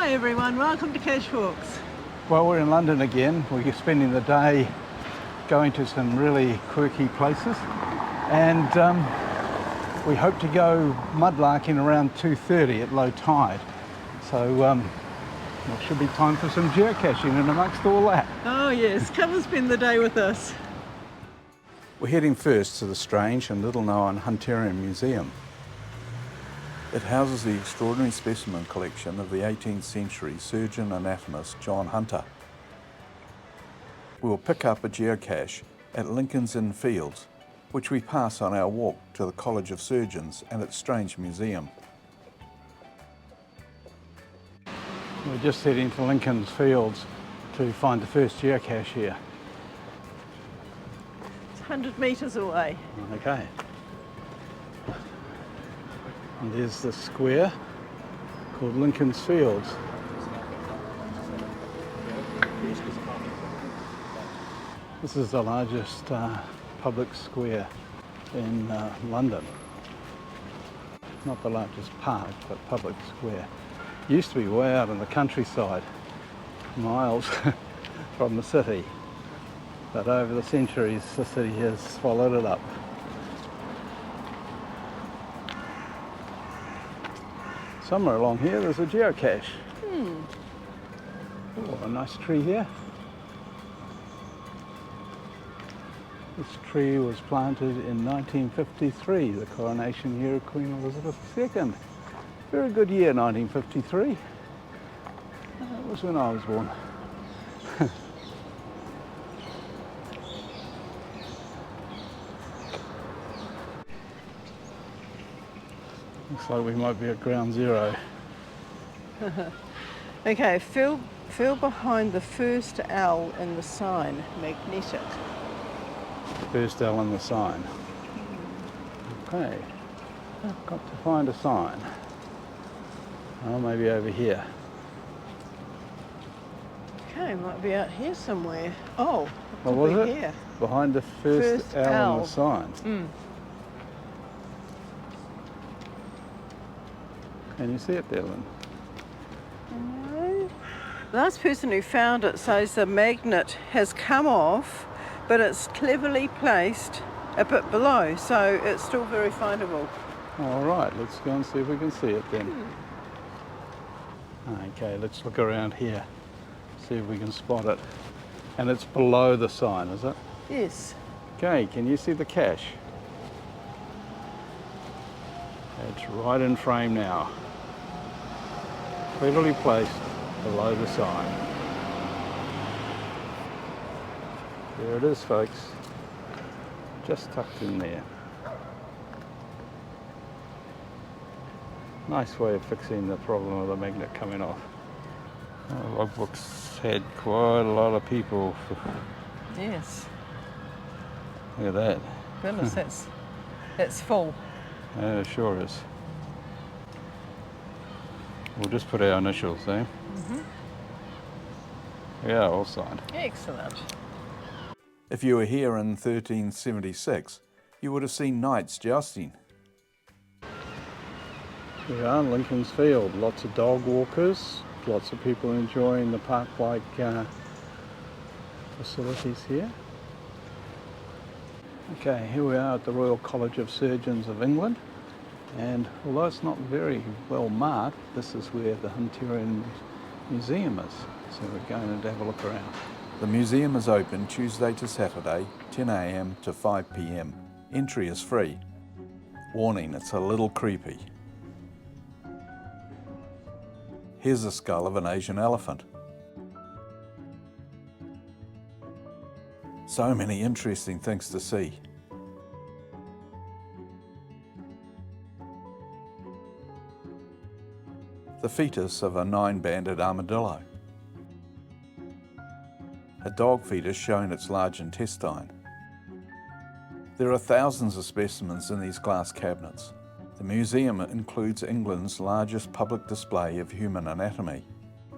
Hi everyone, welcome to Cache Walks. Well, we're in London again. We're spending the day going to some really quirky places, and we hope to go mudlarking around 2:30 at low tide. So it should be time for some geocaching and amongst all that. Oh yes, come and spend the day with us. We're heading first to the strange and little known Hunterian Museum. It houses the extraordinary specimen collection of the 18th century surgeon anatomist John Hunter. We will pick up a geocache at Lincoln's Inn Fields, which we pass on our walk to the College of Surgeons and its strange museum. We're just heading to Lincoln's Fields to find the first geocache here. It's 100 metres away. Okay. And there's the square called Lincoln's Fields. This is the largest public square in London. Not the largest park, but public square. Used to be way out in the countryside, miles from the city. But over the centuries, the city has swallowed it up. Somewhere along here there's a geocache. Oh, a nice tree here. This tree was planted in 1953, the coronation year of Queen Elizabeth II. Very good year, 1953. That was when I was born. Looks like we might be at ground zero. Okay, feel behind the first L in the sign, magnetic. First L in the sign. Okay, got to find a sign. Oh, maybe over here. Okay, might be out here somewhere. Oh, What was it? Here. Behind the first L in the sign. Can you see it there, Lynn? No. The last person who found it says the magnet has come off, but it's cleverly placed a bit below, so it's still very findable. All right, let's go and see if we can see it then. Okay, let's look around here, see if we can spot it. And it's below the sign, is it? Yes. Okay, can you see the cache? It's right in frame now. Cleverly placed below the sign. There it is, folks. Just tucked in there. Nice way of fixing the problem of the magnet coming off. Logbooks had quite a lot of people. Yes. Look at that. Goodness, that's full. Yeah, it sure is. We'll just put our initials there. Yeah, all signed. Excellent. If you were here in 1376, you would have seen knights jousting. We are in Lincoln's Field. Lots of dog walkers, lots of people enjoying the park-like facilities here. Okay, here we are at the Royal College of Surgeons of England, and although it's not very well marked, this is where the Hunterian Museum is, so we're going to have a look around. The museum is open Tuesday to Saturday, 10 a.m. to 5 p.m. Entry is free. Warning, it's a little creepy. Here's a skull of an Asian elephant. So many interesting things to see. The fetus of a 9-banded armadillo. A dog fetus showing its large intestine. There are thousands of specimens in these glass cabinets. The museum includes England's largest public display of human anatomy.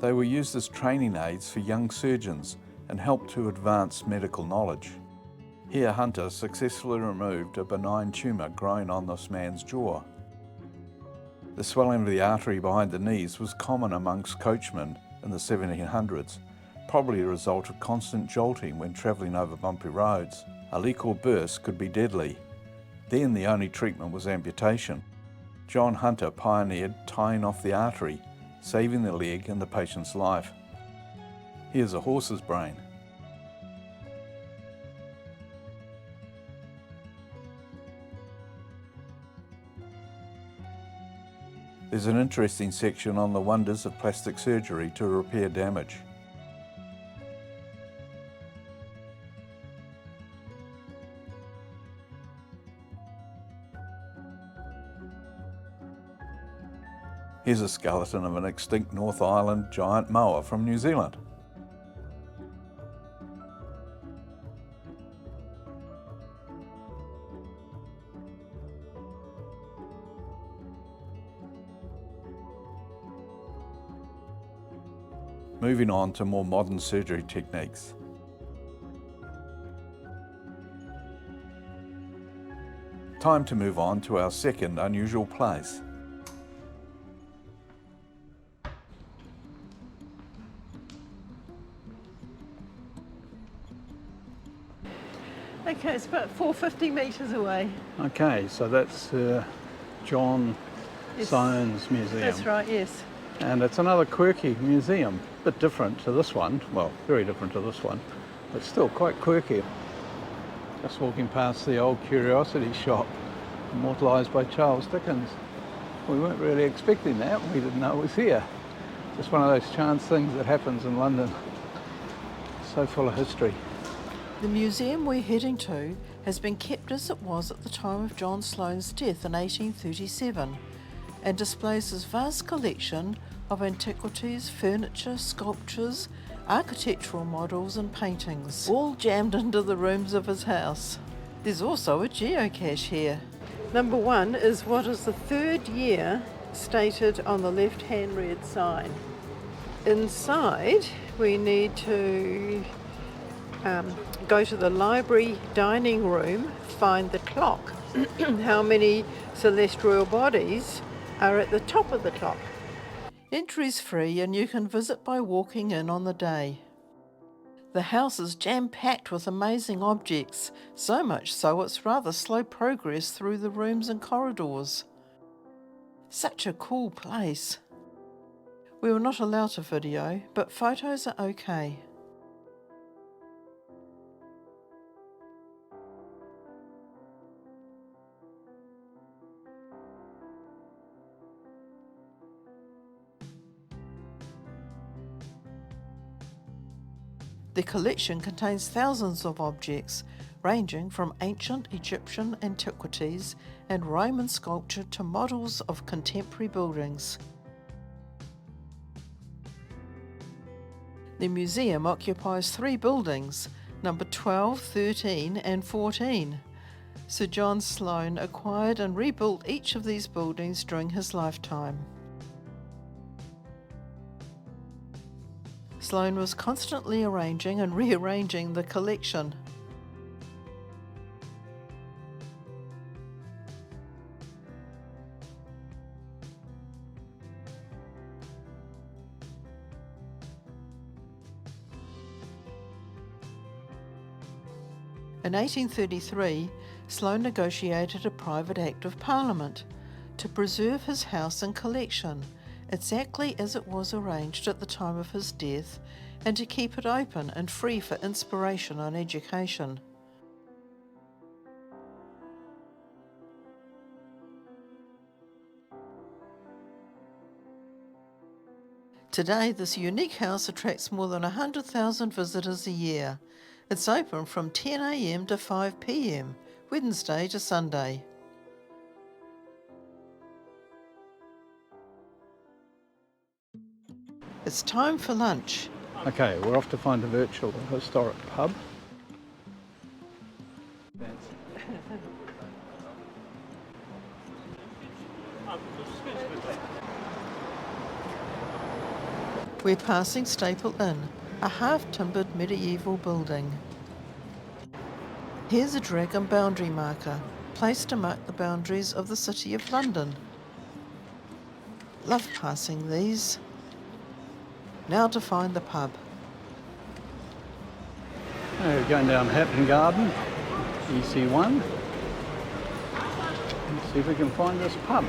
They were used as training aids for young surgeons and helped to advance medical knowledge. Here, Hunter successfully removed a benign tumour growing on this man's jaw. The swelling of the artery behind the knees was common amongst coachmen in the 1700s, probably a result of constant jolting when travelling over bumpy roads. A leak or burst could be deadly. Then the only treatment was amputation. John Hunter pioneered tying off the artery, saving the leg and the patient's life. Here's a horse's brain. There's an interesting section on the wonders of plastic surgery to repair damage. Here's a skeleton of an extinct North Island giant moa from New Zealand. Moving on to more modern surgery techniques. Time to move on to our second unusual place. Okay, it's about 450 metres away. Okay, so that's John Yes. Soane's museum. That's right, yes. And it's another quirky museum, a bit different to this one. Well, very different to this one, but still quite quirky. Just walking past the old curiosity shop, immortalised by Charles Dickens. We weren't really expecting that. We didn't know it was here. Just one of those chance things that happens in London. So full of history. The museum we're heading to has been kept as it was at the time of John Sloane's death in 1837 and displays his vast collection of antiquities, furniture, sculptures, architectural models and paintings, all jammed into the rooms of his house. There's also a geocache here. Number 1 is what is the 3rd year stated on the left-hand read sign. Inside we need to go to the library dining room, find the clock. How many celestial bodies are at the top of the clock? Entry's free and you can visit by walking in on the day. The house is jam-packed with amazing objects, so much so it's rather slow progress through the rooms and corridors. Such a cool place. We were not allowed to video, but photos are okay. The collection contains thousands of objects, ranging from ancient Egyptian antiquities and Roman sculpture to models of contemporary buildings. The museum occupies 3 buildings, number 12, 13 and 14. Sir John Sloane acquired and rebuilt each of these buildings during his lifetime. Sloane was constantly arranging and rearranging the collection. In 1833, Sloane negotiated a private Act of Parliament to preserve his house and collection exactly as it was arranged at the time of his death, and to keep it open and free for inspiration and education. Today, this unique house attracts more than 100,000 visitors a year. It's open from 10 a.m. to 5 p.m, Wednesday to Sunday. It's time for lunch. Okay, we're off to find a virtual historic pub. We're passing Staple Inn, a half-timbered medieval building. Here's a dragon boundary marker, placed to mark the boundaries of the City of London. Love passing these. Now to find the pub. We're going down Hatton Garden, EC1. Let's see if we can find this pub.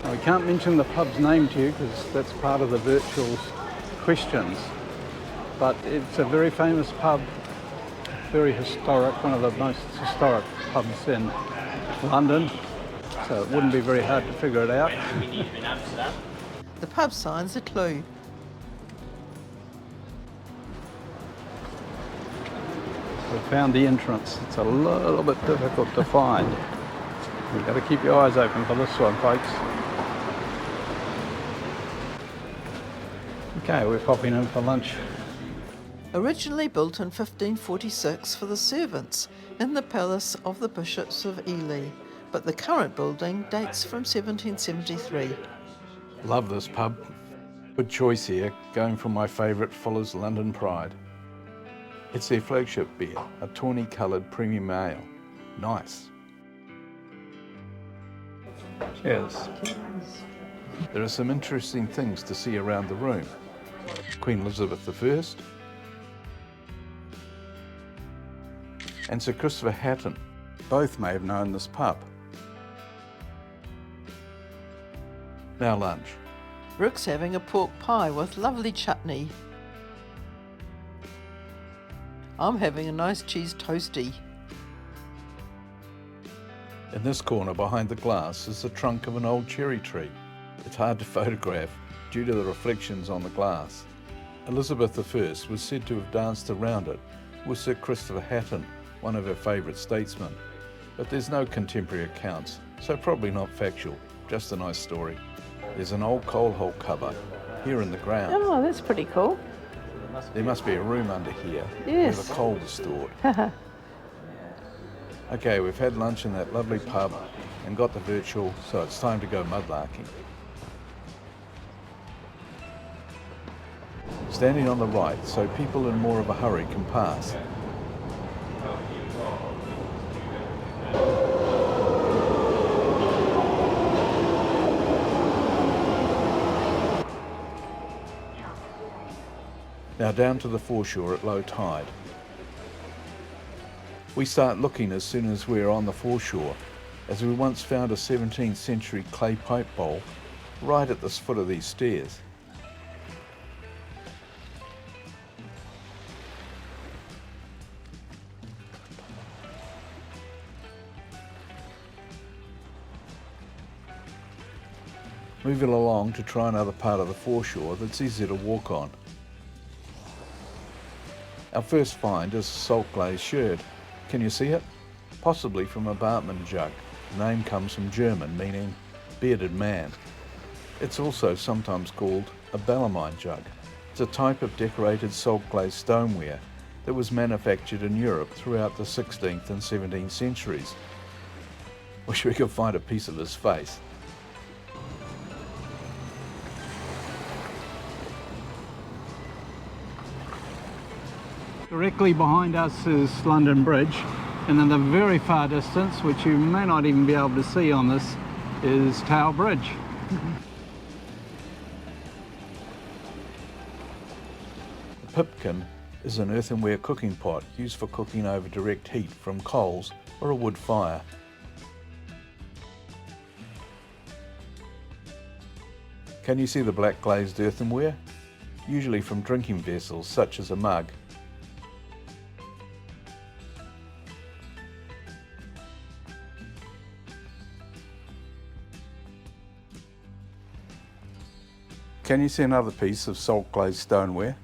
Now, we can't mention the pub's name to you because that's part of the virtual's questions. But it's a very famous pub, very historic, one of the most historic pubs in London. So it wouldn't be very hard to figure it out. The pub sign's a clue. We found the entrance. It's a little bit difficult to find. You've got to keep your eyes open for this one, folks. Okay, we're popping in for lunch. Originally built in 1546 for the servants in the palace of the bishops of Ely, but the current building dates from 1773. Love this pub. Good choice here, going for my favourite Fuller's London Pride. It's their flagship beer, a tawny coloured premium ale. Nice. Cheers. There are some interesting things to see around the room. Queen Elizabeth I and Sir Christopher Hatton. Both may have known this pub. Now lunch. Rick's having a pork pie with lovely chutney. I'm having a nice cheese toastie. In this corner behind the glass is the trunk of an old cherry tree. It's hard to photograph due to the reflections on the glass. Elizabeth I was said to have danced around it with Sir Christopher Hatton, one of her favourite statesmen. But there's no contemporary accounts, so probably not factual, just a nice story. There's an old coal hole cover here in the ground. Oh, that's pretty cool. There must be a room under here Yes. where the coal was stored. Okay, we've had lunch in that lovely pub and got the virtual, so it's time to go mudlarking. Standing on the right so people in more of a hurry can pass. Now down to the foreshore at low tide. We start looking as soon as we're on the foreshore, as we once found a 17th century clay pipe bowl right at the foot of these stairs. Moving along to try another part of the foreshore that's easy to walk on. Our first find is a salt glazed sherd. Can you see it? Possibly from a Bartman jug. The name comes from German, meaning bearded man. It's also sometimes called a Bellarmine jug. It's a type of decorated salt glazed stoneware that was manufactured in Europe throughout the 16th and 17th centuries. Wish we could find a piece of his face. Directly behind us is London Bridge, and in the very far distance, which you may not even be able to see on this, is Tower Bridge. A pipkin is an earthenware cooking pot used for cooking over direct heat from coals or a wood fire. Can you see the black glazed earthenware? Usually from drinking vessels such as a mug. Can you see another piece of salt glazed stoneware?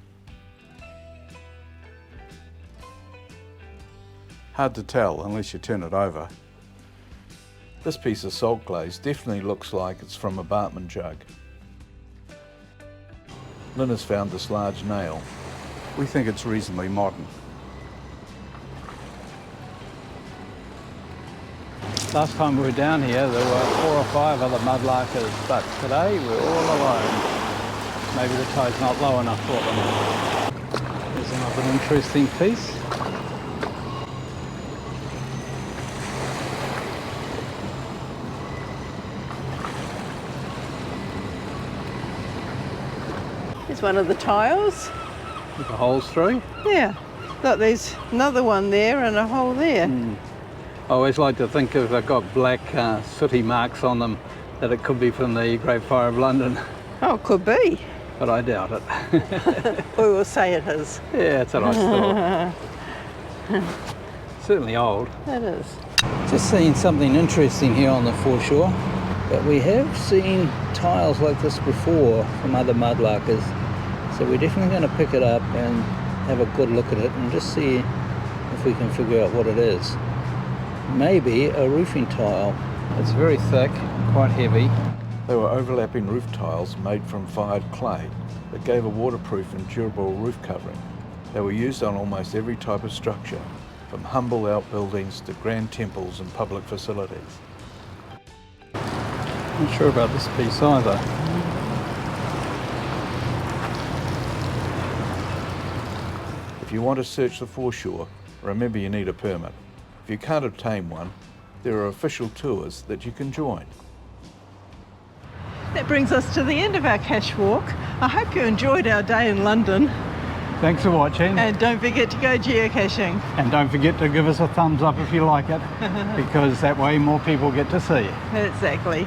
Hard to tell unless you turn it over. This piece of salt glaze definitely looks like it's from a Bartman jug. Lynn has found this large nail. We think it's reasonably modern. Last time we were down here, there were 4 or 5 other mudlarkers, but today we're all alone. Maybe the tide's not low enough for them. There's another interesting piece. There's one of the tiles. With the holes through. Yeah. Look, there's another one there and a hole there. I always like to think if they've got black sooty marks on them that it could be from the Great Fire of London, Oh, it could be. but I doubt it. We will say it is. Yeah, it's a nice thought. Certainly old. It is. Just seen something interesting here on the foreshore, but we have seen tiles like this before from other mudlarkers, so we're definitely going to pick it up and have a good look at it and just see if we can figure out what it is. Maybe a roofing tile. It's very thick, quite heavy. They were overlapping roof tiles made from fired clay that gave a waterproof and durable roof covering. They were used on almost every type of structure, from humble outbuildings to grand temples and public facilities. Not sure about this piece either. If you want to search the foreshore, remember you need a permit. If you can't obtain one, there are official tours that you can join. That brings us to the end of our cache walk. I hope you enjoyed our day in London. Thanks for watching. And don't forget to go geocaching. And don't forget to give us a thumbs up if you like it, because that way more people get to see. Exactly.